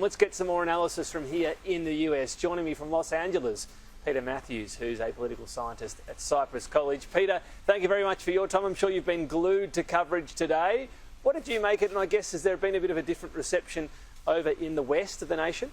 Let's get some more analysis from here in the US. Joining me from Los Angeles, Peter Mathews, who's a political scientist at Cypress College. Peter, thank you very much for your time. I'm sure you've been glued to coverage today. What did you make it? And I guess, has there been a bit of a different reception over in the west of the nation?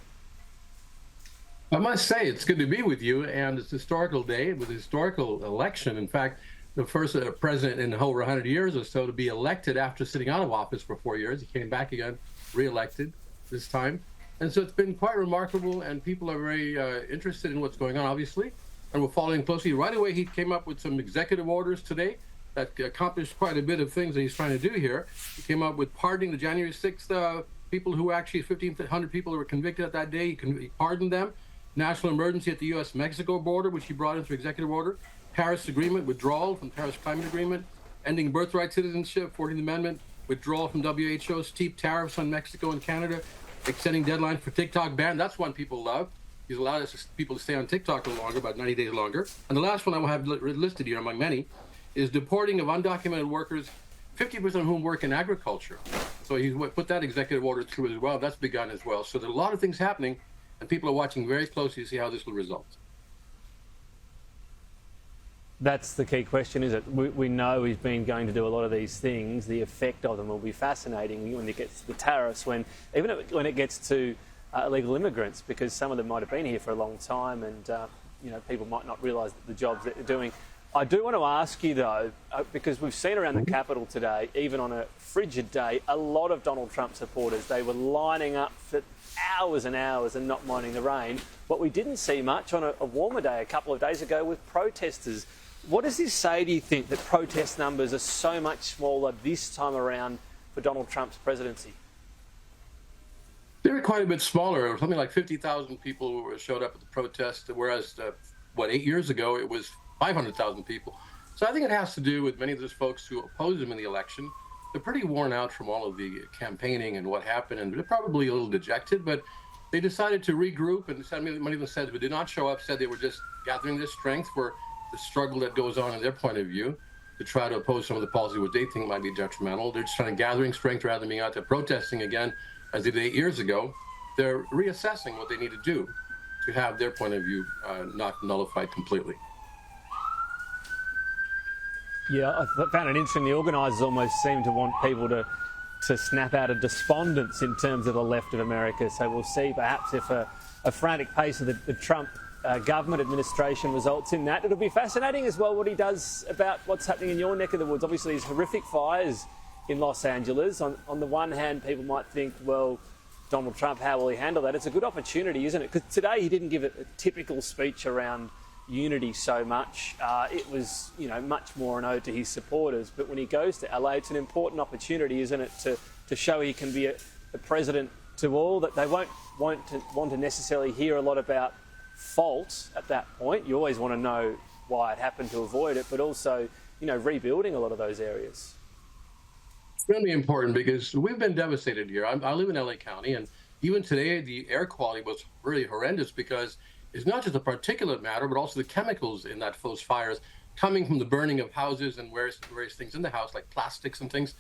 I must say, it's good to be with you, and it's a historical day. It was a historical election. In fact, the first president in over 100 years or so to be elected after sitting out of office for 4 years. He came back again, re-elected this time. And so it's been quite remarkable, and people are very interested in what's going on, obviously, and we're following closely. Right away, he came up with some executive orders today that accomplished quite a bit of things that he's trying to do here. He came up with pardoning the January 6th people who actually, 1,500 people who were convicted at that day. He pardoned them. National emergency at the U.S.-Mexico border, which he brought into executive order. Paris Agreement, withdrawal from Paris Climate Agreement. Ending birthright citizenship, 14th Amendment, withdrawal from WHO. Steep tariffs on Mexico and Canada. Extending deadline for TikTok ban. That's one people love. He's allowed people to stay on TikTok a little longer, about 90 days longer. And the last one I will have listed here, among many, is deporting of undocumented workers, 50% of whom work in agriculture. So he's put that executive order through as well. That's begun as well. So there are a lot of things happening, and people are watching very closely to see how this will result. That's the key question, is it? We know he's been going to do a lot of these things. The effect of them will be fascinating when it gets to the tariffs, even when it gets to illegal immigrants, because some of them might have been here for a long time, and people might not realise the jobs that they're doing. I do want to ask you though, because we've seen around the Capitol today, even on a frigid day, a lot of Donald Trump supporters. They were lining up for hours and hours and not minding the rain. What we didn't see much on a warmer day a couple of days ago with protesters. What does this say, do you think, that protest numbers are so much smaller this time around for Donald Trump's presidency? They're quite a bit smaller. Something like 50,000 people showed up at the protest, whereas, 8 years ago, it was 500,000 people. So I think it has to do with many of those folks who opposed him in the election. They're pretty worn out from all of the campaigning and what happened, and they're probably a little dejected, but they decided to regroup, and many of them said, who did not show up, said they were just gathering their strength for the struggle that goes on in their point of view to try to oppose some of the policy what they think might be detrimental. They're just trying to gathering strength rather than being out there protesting again, as they did 8 years ago. They're reassessing what they need to do to have their point of view not nullified completely. Yeah, I found it interesting. The organisers almost seem to want people to snap out of despondence in terms of the left of America. So we'll see perhaps if a frantic pace of the Trump government administration results in that. It'll be fascinating as well what he does about what's happening in your neck of the woods. Obviously, these horrific fires in Los Angeles. On the one hand, people might think, well, Donald Trump, how will he handle that? It's a good opportunity, isn't it? Because today he didn't give a typical speech around unity so much. It was, much more an ode to his supporters. But when he goes to LA, it's an important opportunity, isn't it, to show he can be a president to all, that they won't want to necessarily hear a lot about fault at that point. You always want to know why it happened to avoid it, but also, rebuilding a lot of those areas. It's really important because we've been devastated here. I live in LA County, and even today the air quality was really horrendous because it's not just a particulate matter, but also the chemicals in those fires coming from the burning of houses and various things in the house, like plastics and things.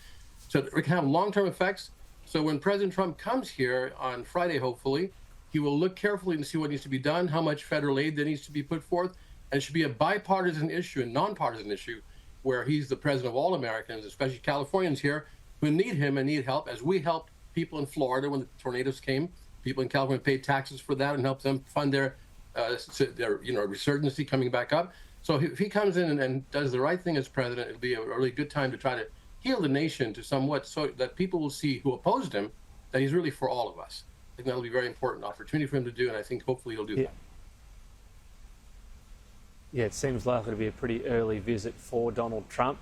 So it can have long-term effects. So when President Trump comes here on Friday, hopefully, he will look carefully and see what needs to be done, how much federal aid there needs to be put forth, and it should be a bipartisan issue, a nonpartisan issue, where he's the president of all Americans, especially Californians here, who need him and need help, as we helped people in Florida when the tornadoes came. People in California paid taxes for that and helped them fund their resurgency coming back up. So if he comes in and does the right thing as president, it'll be a really good time to try to heal the nation to somewhat, so that people will see who opposed him that he's really for all of us. I think that'll be a very important opportunity for him to do, and I think hopefully he'll do that. Yeah, it seems likely to be a pretty early visit for Donald Trump.